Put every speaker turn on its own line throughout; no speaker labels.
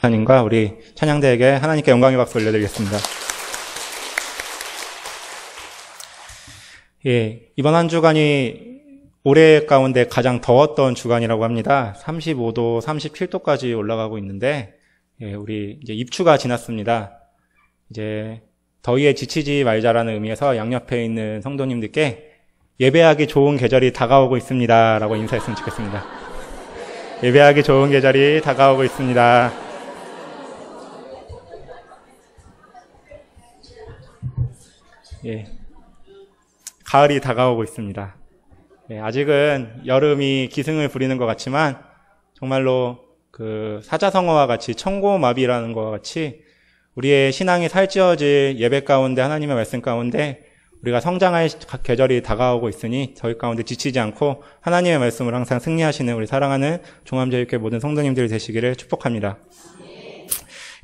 하나님과 우리 찬양대에게 하나님께 영광의 박수 올려드리겠습니다. 예, 이번 한 주간이 올해 가운데 가장 더웠던 주간이라고 합니다. 35도, 37도까지 올라가고 있는데, 예, 우리 이제 입추가 지났습니다. 이제 더위에 지치지 말자라는 의미에서 양옆에 있는 성도님들께 예배하기 좋은 계절이 다가오고 있습니다. 라고 인사했으면 좋겠습니다. 예배하기 좋은 계절이 다가오고 있습니다. 예, 가을이 다가오고 있습니다. 예, 아직은 여름이 기승을 부리는 것 같지만 정말로 그 사자성어와 같이 청고마비라는 것과 같이 우리의 신앙이 살찌워질 예배 가운데 하나님의 말씀 가운데 우리가 성장할 계절이 다가오고 있으니 저희 가운데 지치지 않고 하나님의 말씀을 항상 승리하시는 우리 사랑하는 종암제일교회 모든 성도님들이 되시기를 축복합니다.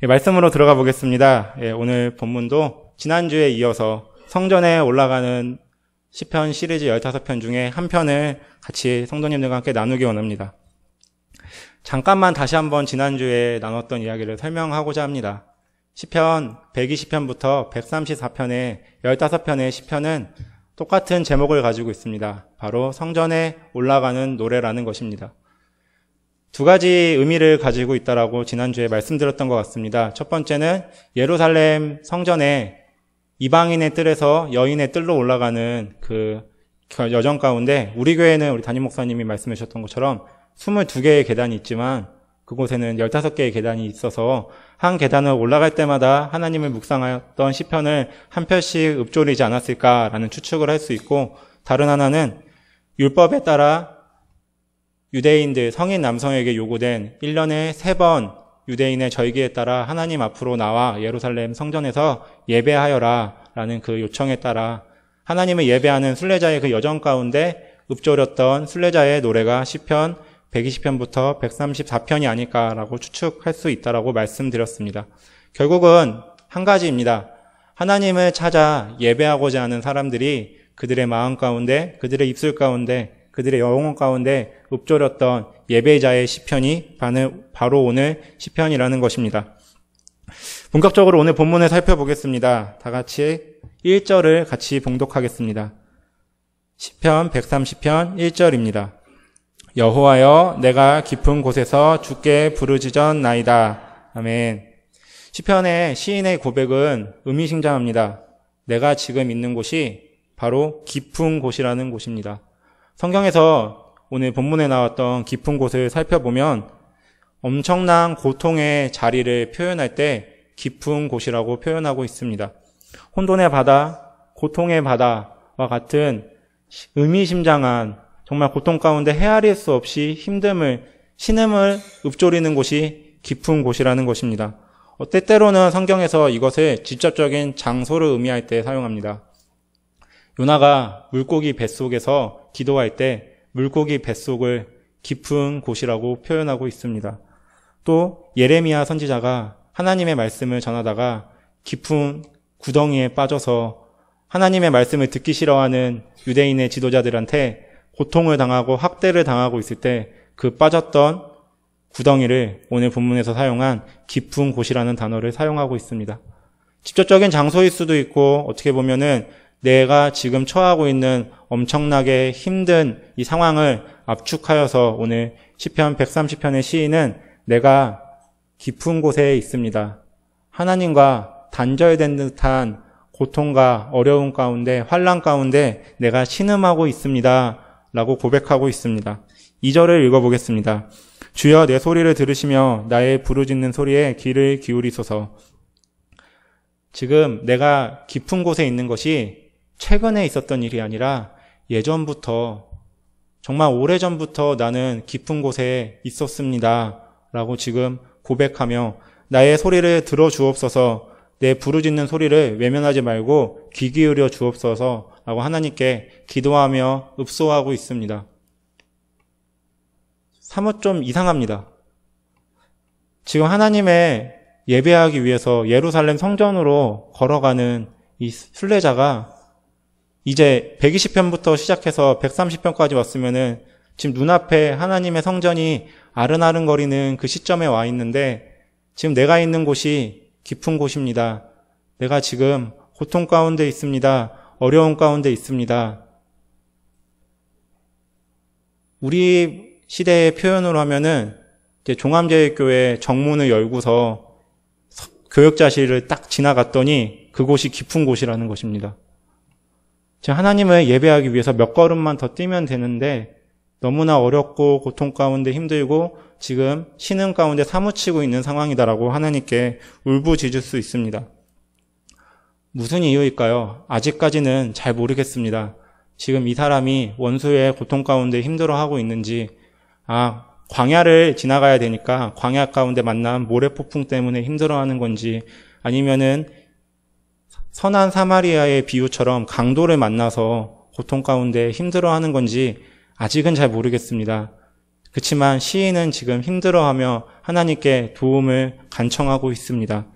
예, 말씀으로 들어가 보겠습니다. 예, 오늘 본문도 지난주에 이어서 성전에 올라가는 시편 시리즈 15편 중에 한 편을 같이 성도님들과 함께 나누기 원합니다. 잠깐만 다시 한번 지난주에 나눴던 이야기를 설명하고자 합니다. 시편 120편부터 134편의 15편의 시편은 똑같은 제목을 가지고 있습니다. 바로 성전에 올라가는 노래라는 것입니다. 두 가지 의미를 가지고 있다라고 지난주에 말씀드렸던 것 같습니다. 첫 번째는 예루살렘 성전에 이방인의 뜰에서 여인의 뜰로 올라가는 그 여정 가운데 우리 교회는 우리 담임 목사님이 말씀해 주셨던 것처럼 22개의 계단이 있지만 그곳에는 15개의 계단이 있어서 한 계단을 올라갈 때마다 하나님을 묵상하였던 시편을 한 편씩 읊조리지 않았을까라는 추측을 할 수 있고, 다른 하나는 율법에 따라 유대인들 성인 남성에게 요구된 1년에 3번 유대인의 절기에 따라 하나님 앞으로 나와 예루살렘 성전에서 예배하여라 라는 그 요청에 따라 하나님을 예배하는 순례자의 그 여정 가운데 읊조렸던 순례자의 노래가 시편 120편부터 134편이 아닐까라고 추측할 수 있다라고 말씀드렸습니다. 결국은 한 가지입니다. 하나님을 찾아 예배하고자 하는 사람들이 그들의 마음 가운데, 그들의 입술 가운데, 그들의 영혼 가운데 읊조렸던 예배자의 시편이 바로 오늘 시편이라는 것입니다. 본격적으로 오늘 본문을 살펴보겠습니다. 다 같이 1절을 같이 봉독하겠습니다. 시편 130편 1절입니다. 여호와여, 내가 깊은 곳에서 주께 부르짖었나이다. 아멘. 시편의 시인의 고백은 의미심장합니다. 내가 지금 있는 곳이 바로 깊은 곳이라는 곳입니다. 성경에서 오늘 본문에 나왔던 깊은 곳을 살펴보면 엄청난 고통의 자리를 표현할 때 깊은 곳이라고 표현하고 있습니다. 혼돈의 바다, 고통의 바다와 같은 의미심장한 정말 고통 가운데 헤아릴 수 없이 힘듦을, 신음을 읊조리는 곳이 깊은 곳이라는 것입니다. 때때로는 성경에서 이것을 직접적인 장소를 의미할 때 사용합니다. 요나가 물고기 뱃속에서 기도할 때 물고기 뱃속을 깊은 곳이라고 표현하고 있습니다. 또 예레미야 선지자가 하나님의 말씀을 전하다가 깊은 구덩이에 빠져서 하나님의 말씀을 듣기 싫어하는 유대인의 지도자들한테 고통을 당하고 학대를 당하고 있을 때 그 빠졌던 구덩이를 오늘 본문에서 사용한 깊은 곳이라는 단어를 사용하고 있습니다. 직접적인 장소일 수도 있고 어떻게 보면은 내가 지금 처하고 있는 엄청나게 힘든 이 상황을 압축하여서 오늘 시편 130편의 시인은 내가 깊은 곳에 있습니다. 하나님과 단절된 듯한 고통과 어려움 가운데, 환난 가운데 내가 신음하고 있습니다. 라고 고백하고 있습니다. 2절을 읽어보겠습니다. 주여, 내 소리를 들으시며 나의 부르짖는 소리에 귀를 기울이소서. 지금 내가 깊은 곳에 있는 것이 최근에 있었던 일이 아니라 예전부터, 정말 오래전부터 나는 깊은 곳에 있었습니다. 라고 지금 고백하며 나의 소리를 들어주옵소서, 내 부르짖는 소리를 외면하지 말고 귀 기울여 주옵소서 라고 하나님께 기도하며 읍소하고 있습니다. 사뭇 좀 이상합니다. 지금 하나님의 예배하기 위해서 예루살렘 성전으로 걸어가는 이 순례자가 이제 120편부터 시작해서 130편까지 왔으면은 지금 눈앞에 하나님의 성전이 아른아른거리는 그 시점에 와 있는데 지금 내가 있는 곳이 깊은 곳입니다. 내가 지금 고통 가운데 있습니다. 어려운 가운데 있습니다. 우리 시대의 표현으로 하면은 이제 종암제일교회 정문을 열고서 교역자실을 딱 지나갔더니 그곳이 깊은 곳이라는 것입니다. 하나님을 예배하기 위해서 몇 걸음만 더 뛰면 되는데 너무나 어렵고 고통 가운데 힘들고 지금 신음 가운데 사무치고 있는 상황이다라고 하나님께 울부짖을 수 있습니다. 무슨 이유일까요? 아직까지는 잘 모르겠습니다. 지금 이 사람이 원수의 고통 가운데 힘들어하고 있는지, 광야를 지나가야 되니까 광야 가운데 만난 모래폭풍 때문에 힘들어하는 건지, 아니면은 선한 사마리아의 비유처럼 강도를 만나서 고통 가운데 힘들어하는 건지 아직은 잘 모르겠습니다. 그렇지만 시인은 지금 힘들어하며 하나님께 도움을 간청하고 있습니다.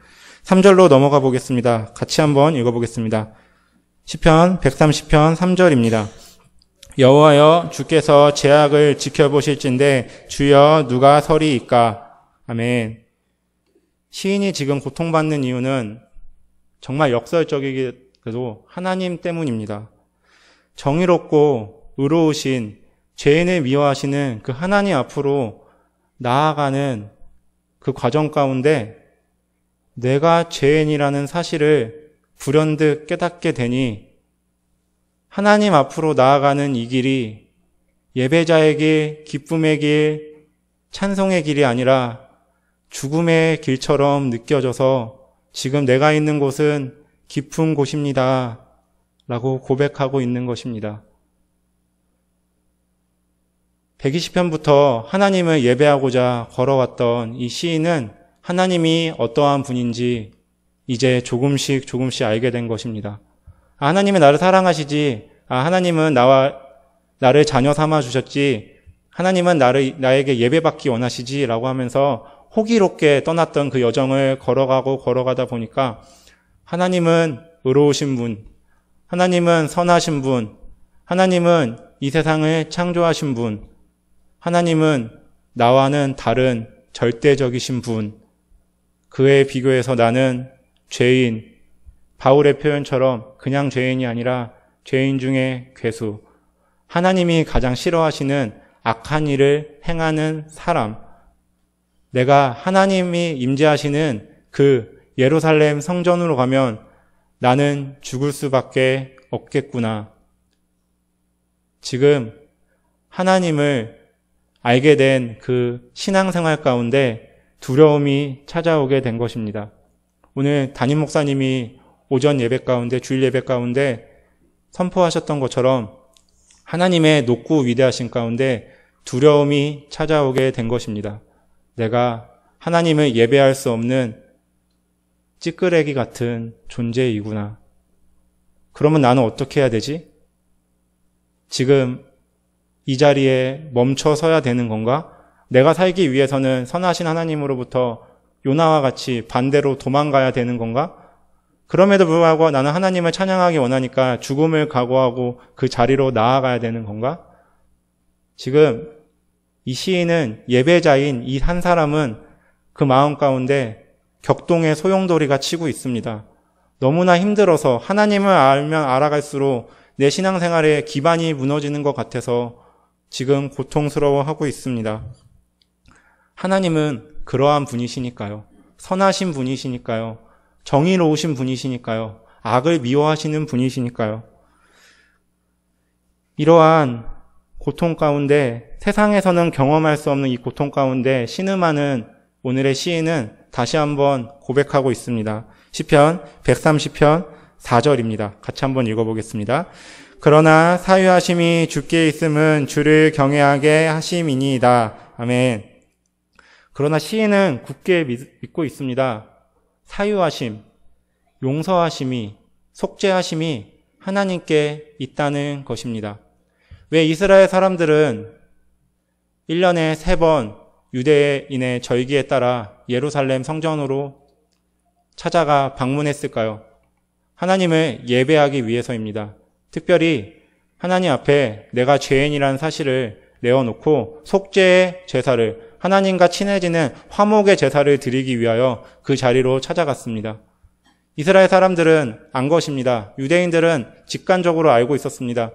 3절로 넘어가 보겠습니다. 같이 한번 읽어보겠습니다. 시편 130편 3절입니다. 여호와여 주께서 죄악을 지켜보실진데 주여 누가 서리이까. 아멘. 시인이 지금 고통받는 이유는 정말 역설적이게도 하나님 때문입니다. 정의롭고 의로우신 죄인을 미워하시는 그 하나님 앞으로 나아가는 그 과정 가운데 내가 죄인이라는 사실을 불현듯 깨닫게 되니 하나님 앞으로 나아가는 이 길이 예배자의 길, 기쁨의 길, 찬송의 길이 아니라 죽음의 길처럼 느껴져서 지금 내가 있는 곳은 깊은 곳입니다. 라고 고백하고 있는 것입니다. 120편부터 하나님을 예배하고자 걸어왔던 이 시인은 하나님이 어떠한 분인지 이제 조금씩 알게 된 것입니다. 하나님은 나를 사랑하시지, 하나님은 나를 자녀 삼아 주셨지, 하나님은 나에게 예배받기 원하시지 라고 하면서 호기롭게 떠났던 그 여정을 걸어가다 보니까 하나님은 의로우신 분, 하나님은 선하신 분, 하나님은 이 세상을 창조하신 분, 하나님은 나와는 다른 절대적이신 분, 그에 비교해서 나는 죄인, 바울의 표현처럼 그냥 죄인이 아니라 죄인 중에 괴수, 하나님이 가장 싫어하시는 악한 일을 행하는 사람, 내가 하나님이 임재하시는 그 예루살렘 성전으로 가면 나는 죽을 수밖에 없겠구나. 지금 하나님을 알게 된 그 신앙생활 가운데 두려움이 찾아오게 된 것입니다. 오늘 담임 목사님이 오전 예배 가운데, 주일 예배 가운데 선포하셨던 것처럼 하나님의 높고 위대하신 가운데 두려움이 찾아오게 된 것입니다. 내가 하나님을 예배할 수 없는 찌끄레기 같은 존재이구나. 그러면 나는 어떻게 해야 되지? 지금 이 자리에 멈춰 서야 되는 건가? 내가 살기 위해서는 선하신 하나님으로부터 요나와 같이 반대로 도망가야 되는 건가? 그럼에도 불구하고 나는 하나님을 찬양하기 원하니까 죽음을 각오하고 그 자리로 나아가야 되는 건가? 지금 이 시인은 예배자인 이 한 사람은 그 마음 가운데 격동의 소용돌이가 치고 있습니다. 너무나 힘들어서 하나님을 알면 알아갈수록 내 신앙생활의 기반이 무너지는 것 같아서 지금 고통스러워하고 있습니다. 하나님은 그러한 분이시니까요. 선하신 분이시니까요. 정의로우신 분이시니까요. 악을 미워하시는 분이시니까요. 이러한 고통 가운데, 세상에서는 경험할 수 없는 이 고통 가운데 신음하는 오늘의 시인은 다시 한번 고백하고 있습니다. 시편 130편 4절입니다. 같이 한번 읽어보겠습니다. 그러나 사유하심이 주께 있음은 주를 경외하게 하심이니이다. 아멘. 그러나 시인은 굳게 믿고 있습니다. 사유하심, 용서하심이, 속죄하심이 하나님께 있다는 것입니다. 왜 이스라엘 사람들은 1년에 3번 유대인의 절기에 따라 예루살렘 성전으로 찾아가 방문했을까요? 하나님을 예배하기 위해서입니다. 특별히 하나님 앞에 내가 죄인이라는 사실을 내어놓고 속죄의 제사를, 하나님과 친해지는 화목의 제사를 드리기 위하여 그 자리로 찾아갔습니다. 이스라엘 사람들은 안 것입니다. 유대인들은 직관적으로 알고 있었습니다.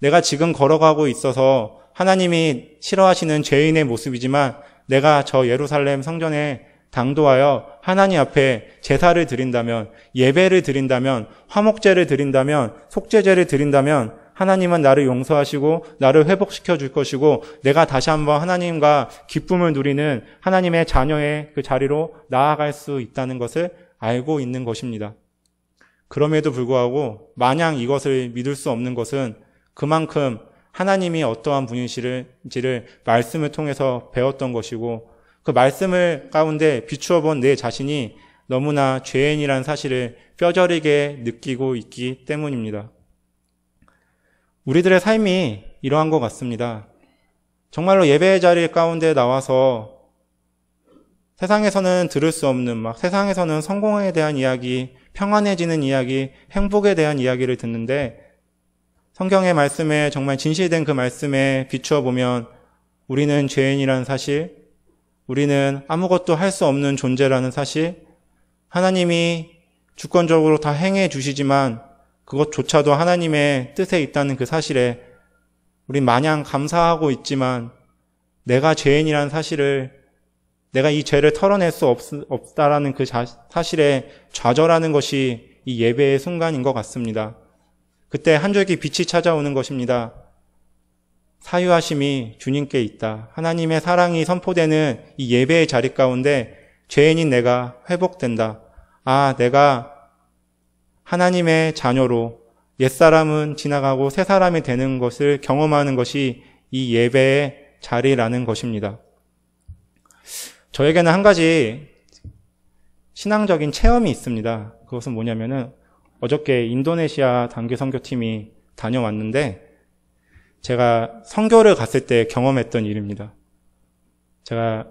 내가 지금 걸어가고 있어서 하나님이 싫어하시는 죄인의 모습이지만 내가 저 예루살렘 성전에 당도하여 하나님 앞에 제사를 드린다면, 예배를 드린다면, 화목제를 드린다면, 속죄제를 드린다면 하나님은 나를 용서하시고 나를 회복시켜 줄 것이고 내가 다시 한번 하나님과 기쁨을 누리는 하나님의 자녀의 그 자리로 나아갈 수 있다는 것을 알고 있는 것입니다. 그럼에도 불구하고 마냥 이것을 믿을 수 없는 것은 그만큼 하나님이 어떠한 분이신지를 말씀을 통해서 배웠던 것이고 그 말씀을 가운데 비추어 본 내 자신이 너무나 죄인이라는 사실을 뼈저리게 느끼고 있기 때문입니다. 우리들의 삶이 이러한 것 같습니다. 정말로 예배의 자리 가운데 나와서 세상에서는 들을 수 없는 세상에서는 성공에 대한 이야기, 평안해지는 이야기, 행복에 대한 이야기를 듣는데 성경의 말씀에 정말 진실된 그 말씀에 비추어 보면 우리는 죄인이라는 사실, 우리는 아무것도 할 수 없는 존재라는 사실, 하나님이 주권적으로 다 행해 주시지만 그것조차도 하나님의 뜻에 있다는 그 사실에 우리 마냥 감사하고 있지만 내가 죄인이라는 사실을, 내가 이 죄를 털어낼 수 없다라는 그 사실에 좌절하는 것이 이 예배의 순간인 것 같습니다. 그때 한 줄기 빛이 찾아오는 것입니다. 사유하심이 주님께 있다. 하나님의 사랑이 선포되는 이 예배의 자리 가운데 죄인인 내가 회복된다. 아, 내가 하나님의 자녀로 옛사람은 지나가고 새사람이 되는 것을 경험하는 것이 이 예배의 자리라는 것입니다. 저에게는 한 가지 신앙적인 체험이 있습니다. 그것은 뭐냐면은 어저께 인도네시아 단기 선교팀이 다녀왔는데 제가 선교를 갔을 때 경험했던 일입니다. 제가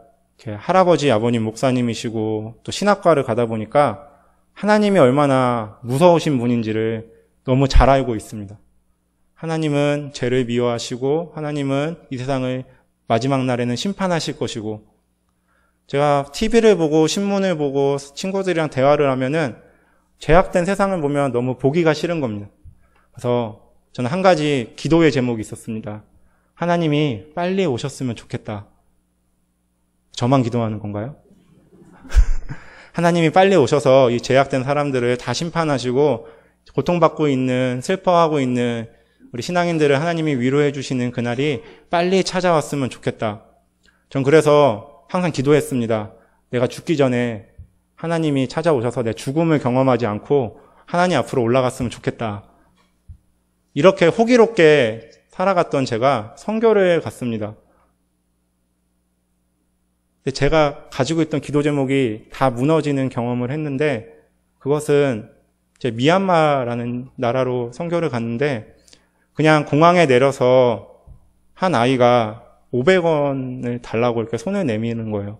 할아버지, 아버님 목사님이시고 또 신학과를 가다 보니까 하나님이 얼마나 무서우신 분인지를 너무 잘 알고 있습니다. 하나님은 죄를 미워하시고 하나님은 이 세상을 마지막 날에는 심판하실 것이고 제가 TV를 보고 신문을 보고 친구들이랑 대화를 하면은 죄악된 세상을 보면 너무 보기가 싫은 겁니다. 그래서 저는 한 가지 기도의 제목이 있었습니다. 하나님이 빨리 오셨으면 좋겠다. 저만 기도하는 건가요? 하나님이 빨리 오셔서 이 죄악된 사람들을 다 심판하시고 고통받고 있는, 슬퍼하고 있는 우리 신앙인들을 하나님이 위로해 주시는 그날이 빨리 찾아왔으면 좋겠다. 전 그래서 항상 기도했습니다. 내가 죽기 전에 하나님이 찾아오셔서 내 죽음을 경험하지 않고 하나님 앞으로 올라갔으면 좋겠다. 이렇게 호기롭게 살아갔던 제가 선교를 갔습니다. 근데 제가 가지고 있던 기도 제목이 다 무너지는 경험을 했는데 그것은 제 미얀마라는 나라로 선교를 갔는데 그냥 공항에 내려서 한 아이가 500원을 달라고 이렇게 손을 내미는 거예요.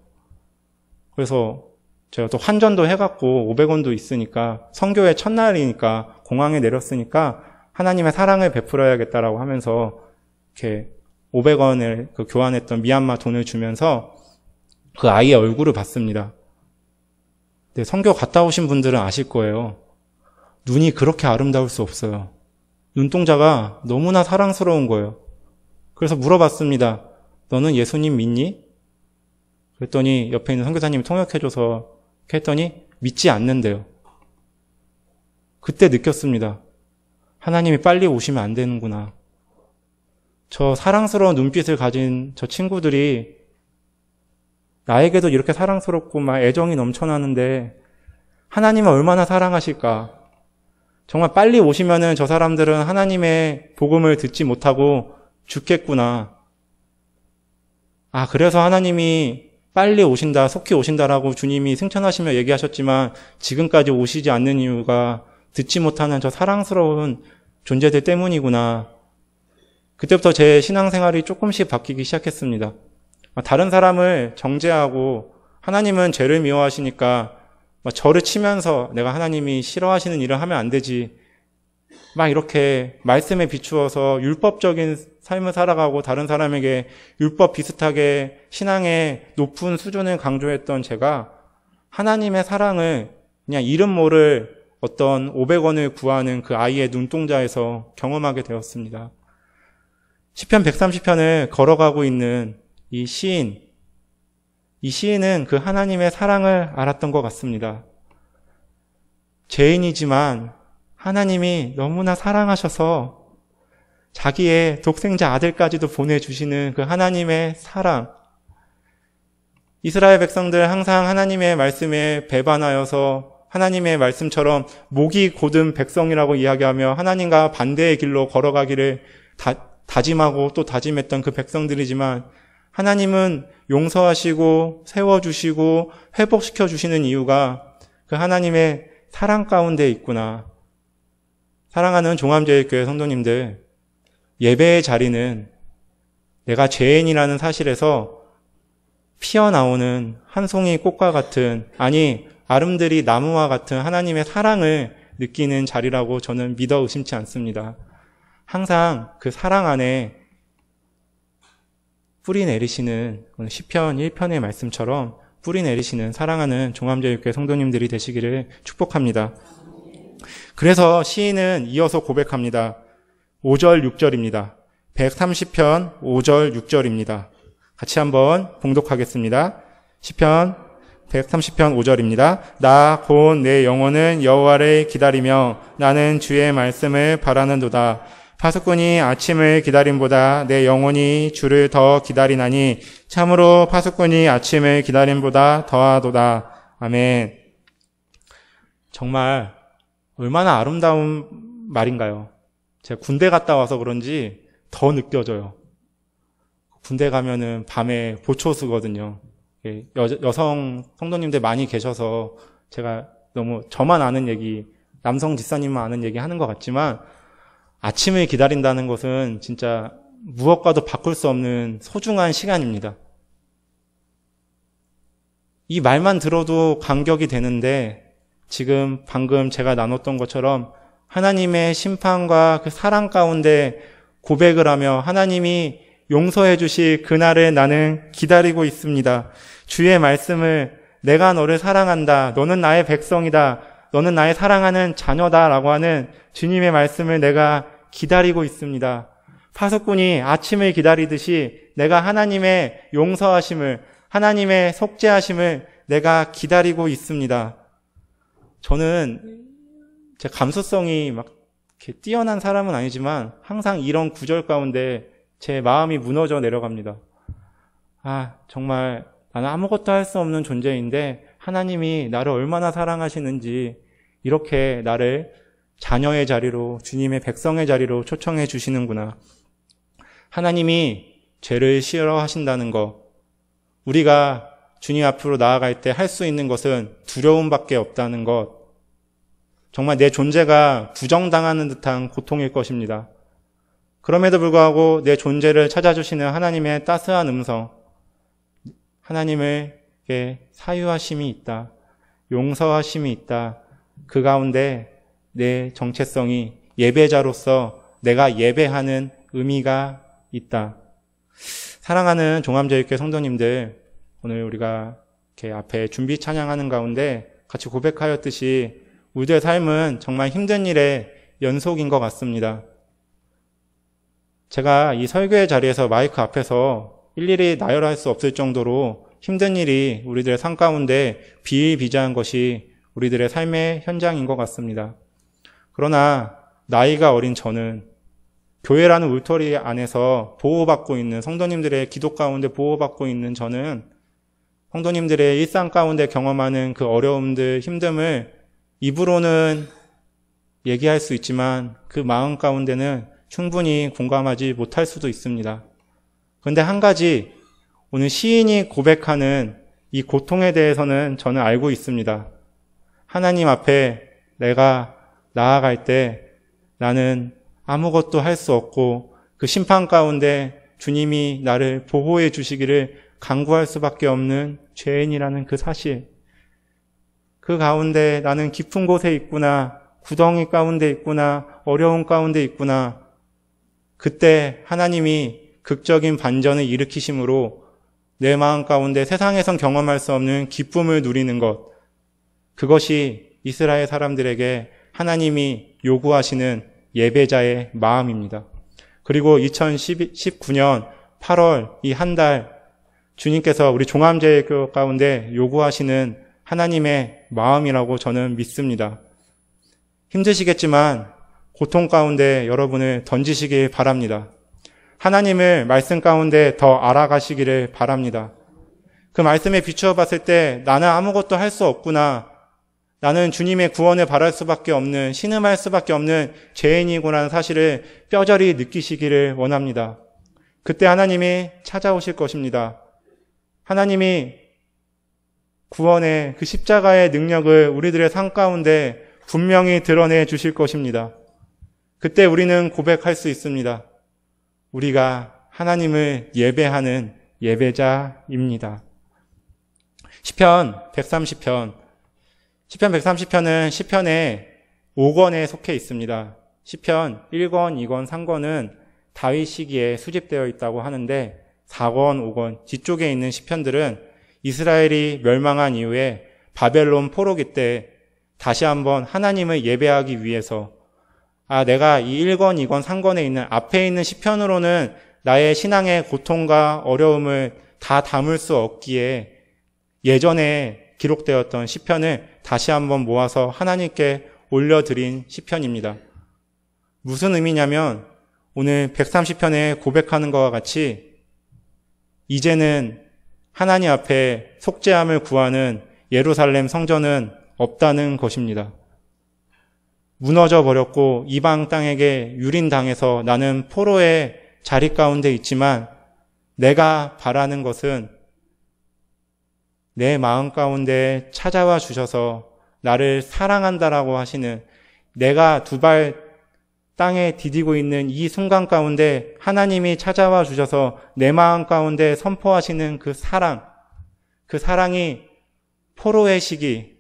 그래서 제가 또 환전도 해갖고 500원도 있으니까 선교의 첫날이니까 공항에 내렸으니까 하나님의 사랑을 베풀어야겠다라고 하면서 이렇게 500원을 그 교환했던 미얀마 돈을 주면서 그 아이의 얼굴을 봤습니다. 근데 선교 갔다 오신 분들은 아실 거예요. 눈이 그렇게 아름다울 수 없어요. 눈동자가 너무나 사랑스러운 거예요. 그래서 물어봤습니다. 너는 예수님 믿니? 그랬더니 옆에 있는 선교사님이 통역해줘서 이렇게 했더니 믿지 않는데요. 그때 느꼈습니다. 하나님이 빨리 오시면 안 되는구나. 저 사랑스러운 눈빛을 가진 저 친구들이 나에게도 이렇게 사랑스럽고 막 애정이 넘쳐나는데 하나님은 얼마나 사랑하실까. 정말 빨리 오시면은 저 사람들은 하나님의 복음을 듣지 못하고 죽겠구나. 아, 그래서 하나님이 빨리 오신다, 속히 오신다라고 주님이 승천하시며 얘기하셨지만 지금까지 오시지 않는 이유가 듣지 못하는 저 사랑스러운 존재들 때문이구나. 그때부터 제 신앙생활이 조금씩 바뀌기 시작했습니다. 다른 사람을 정죄하고 하나님은 죄를 미워하시니까 저를 치면서 내가 하나님이 싫어하시는 일을 하면 안 되지. 막 이렇게 말씀에 비추어서 율법적인 삶을 살아가고 다른 사람에게 율법 비슷하게 신앙의 높은 수준을 강조했던 제가 하나님의 사랑을 그냥 이름 모를 어떤 500원을 구하는 그 아이의 눈동자에서 경험하게 되었습니다. 시편 130편을 걸어가고 있는 이 시인은 그 하나님의 사랑을 알았던 것 같습니다. 죄인이지만 하나님이 너무나 사랑하셔서 자기의 독생자 아들까지도 보내주시는 그 하나님의 사랑. 이스라엘 백성들 항상 하나님의 말씀에 배반하여서 하나님의 말씀처럼 목이 곧은 백성이라고 이야기하며 하나님과 반대의 길로 걸어가기를 다짐하고 또 다짐했던 그 백성들이지만 하나님은 용서하시고 세워주시고 회복시켜주시는 이유가 그 하나님의 사랑 가운데 있구나. 사랑하는 종암제일교회 성도님들, 예배의 자리는 내가 죄인이라는 사실에서 피어나오는 한 송이 꽃과 같은, 아니 아름드리 나무와 같은 하나님의 사랑을 느끼는 자리라고 저는 믿어 의심치 않습니다. 항상 그 사랑 안에 뿌리 내리시는 시편 1편의 말씀처럼 뿌리 내리시는 사랑하는 종암제일교회 성도님들이 되시기를 축복합니다. 그래서 시인은 이어서 고백합니다. 5절, 6절입니다. 130편 5절, 6절입니다. 같이 한번 봉독하겠습니다. 시편 130편 5절입니다. 나 곧 내 영혼은 여호와를 기다리며 나는 주의 말씀을 바라는도다. 파수꾼이 아침을 기다림보다 내 영혼이 주를 더 기다리나니 참으로 파수꾼이 아침을 기다림보다 더하도다. 아멘. 정말 얼마나 아름다운 말인가요? 제가 군대 갔다 와서 그런지 더 느껴져요. 군대 가면은 밤에 보초 쓰거든요. 여성 성도님들 많이 계셔서 제가 너무 저만 아는 얘기, 남성 집사님만 아는 얘기 하는 것 같지만 아침을 기다린다는 것은 진짜 무엇과도 바꿀 수 없는 소중한 시간입니다. 이 말만 들어도 감격이 되는데 지금 방금 제가 나눴던 것처럼 하나님의 심판과 그 사랑 가운데 고백을 하며 하나님이 용서해 주실 그날을 나는 기다리고 있습니다. 주의 말씀을 내가 너를 사랑한다. 너는 나의 백성이다. 너는 나의 사랑하는 자녀다라고 하는 주님의 말씀을 내가 기다리고 있습니다. 파수꾼이 아침을 기다리듯이 내가 하나님의 용서하심을, 하나님의 속죄하심을 내가 기다리고 있습니다. 저는 제 감수성이 막 이렇게 뛰어난 사람은 아니지만 항상 이런 구절 가운데 제 마음이 무너져 내려갑니다. 정말 나는 아무것도 할 수 없는 존재인데 하나님이 나를 얼마나 사랑하시는지 이렇게 나를 자녀의 자리로, 주님의 백성의 자리로 초청해 주시는구나. 하나님이 죄를 싫어하신다는 것, 우리가 주님 앞으로 나아갈 때 할 수 있는 것은 두려움밖에 없다는 것, 정말 내 존재가 부정당하는 듯한 고통일 것입니다. 그럼에도 불구하고 내 존재를 찾아주시는 하나님의 따스한 음성, 하나님에게 사유하심이 있다, 용서하심이 있다. 그 가운데 내 정체성이 예배자로서 내가 예배하는 의미가 있다. 사랑하는 종암제일교회 성도님들, 오늘 우리가 이렇게 앞에 준비 찬양하는 가운데 같이 고백하였듯이 우리의 삶은 정말 힘든 일의 연속인 것 같습니다. 제가 이 설교의 자리에서 마이크 앞에서 일일이 나열할 수 없을 정도로 힘든 일이 우리들의 삶 가운데 비일비재한 것이 우리들의 삶의 현장인 것 같습니다. 그러나 나이가 어린 저는 교회라는 울터리 안에서 보호받고 있는, 성도님들의 기도 가운데 보호받고 있는 저는 성도님들의 일상 가운데 경험하는 그 어려움들, 힘듦을 입으로는 얘기할 수 있지만 그 마음 가운데는 충분히 공감하지 못할 수도 있습니다. 그런데 한 가지, 오늘 시인이 고백하는 이 고통에 대해서는 저는 알고 있습니다. 하나님 앞에 내가 나아갈 때 나는 아무것도 할 수 없고 그 심판 가운데 주님이 나를 보호해 주시기를 간구할 수밖에 없는 죄인이라는 그 사실, 그 가운데 나는 깊은 곳에 있구나, 구덩이 가운데 있구나, 어려운 가운데 있구나. 그때 하나님이 극적인 반전을 일으키심으로 내 마음 가운데 세상에선 경험할 수 없는 기쁨을 누리는 것, 그것이 이스라엘 사람들에게 하나님이 요구하시는 예배자의 마음입니다. 그리고 2019년 8월 이 한 달 주님께서 우리 종암제일교회 가운데 요구하시는 하나님의 마음이라고 저는 믿습니다. 힘드시겠지만 고통 가운데 여러분을 던지시길 바랍니다. 하나님을 말씀 가운데 더 알아가시기를 바랍니다. 그 말씀에 비추어 봤을 때 나는 아무것도 할 수 없구나. 나는 주님의 구원을 바랄 수밖에 없는, 신음할 수밖에 없는 죄인이구나라는 사실을 뼈저리 느끼시기를 원합니다. 그때 하나님이 찾아오실 것입니다. 하나님이 구원의 그 십자가의 능력을 우리들의 삶 가운데 분명히 드러내 주실 것입니다. 그때 우리는 고백할 수 있습니다. 우리가 하나님을 예배하는 예배자입니다. 시편 130편은 시편의 5권에 속해 있습니다. 시편 1권, 2권, 3권은 다윗 시기에 수집되어 있다고 하는데 4권, 5권 뒤쪽에 있는 시편들은 이스라엘이 멸망한 이후에 바벨론 포로기 때 다시 한번 하나님을 예배하기 위해서 내가 이 1권, 2권, 3권에 있는 앞에 있는 시편으로는 나의 신앙의 고통과 어려움을 다 담을 수 없기에 예전에 기록되었던 시편을 다시 한번 모아서 하나님께 올려드린 시편입니다. 무슨 의미냐면 오늘 130편에 고백하는 것과 같이 이제는 하나님 앞에 속죄함을 구하는 예루살렘 성전은 없다는 것입니다. 무너져 버렸고 이방 땅에게 유린당해서 나는 포로의 자리 가운데 있지만 내가 바라는 것은 내 마음 가운데 찾아와 주셔서 나를 사랑한다라고 하시는, 내가 두 발 땅에 디디고 있는 이 순간 가운데 하나님이 찾아와 주셔서 내 마음 가운데 선포하시는 그 사랑이 포로의 시기,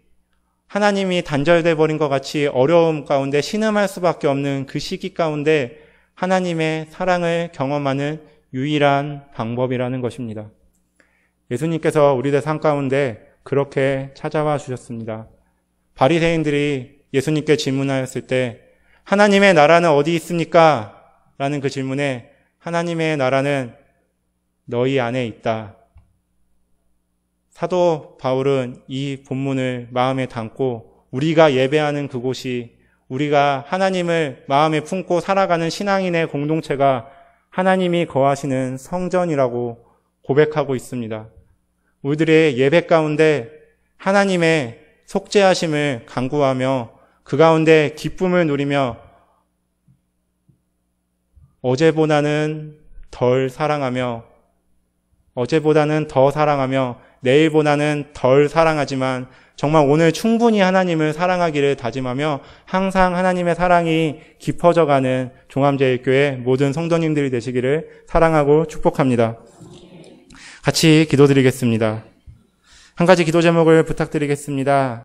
하나님이 단절돼 버린 것 같이 어려움 가운데 신음할 수밖에 없는 그 시기 가운데 하나님의 사랑을 경험하는 유일한 방법이라는 것입니다. 예수님께서 우리들 삶 가운데 그렇게 찾아와 주셨습니다. 바리새인들이 예수님께 질문하였을 때 하나님의 나라는 어디 있습니까? 라는 그 질문에 하나님의 나라는 너희 안에 있다. 사도 바울은 이 본문을 마음에 담고 우리가 예배하는 그곳이, 우리가 하나님을 마음에 품고 살아가는 신앙인의 공동체가 하나님이 거하시는 성전이라고 고백하고 있습니다. 우리들의 예배 가운데 하나님의 속죄하심을 간구하며 그 가운데 기쁨을 누리며 어제보다는 덜 사랑하며 내일보다는 덜 사랑하지만 정말 오늘 충분히 하나님을 사랑하기를 다짐하며 항상 하나님의 사랑이 깊어져가는 종암제일교회 모든 성도님들이 되시기를 사랑하고 축복합니다. 같이 기도드리겠습니다. 한 가지 기도 제목을 부탁드리겠습니다.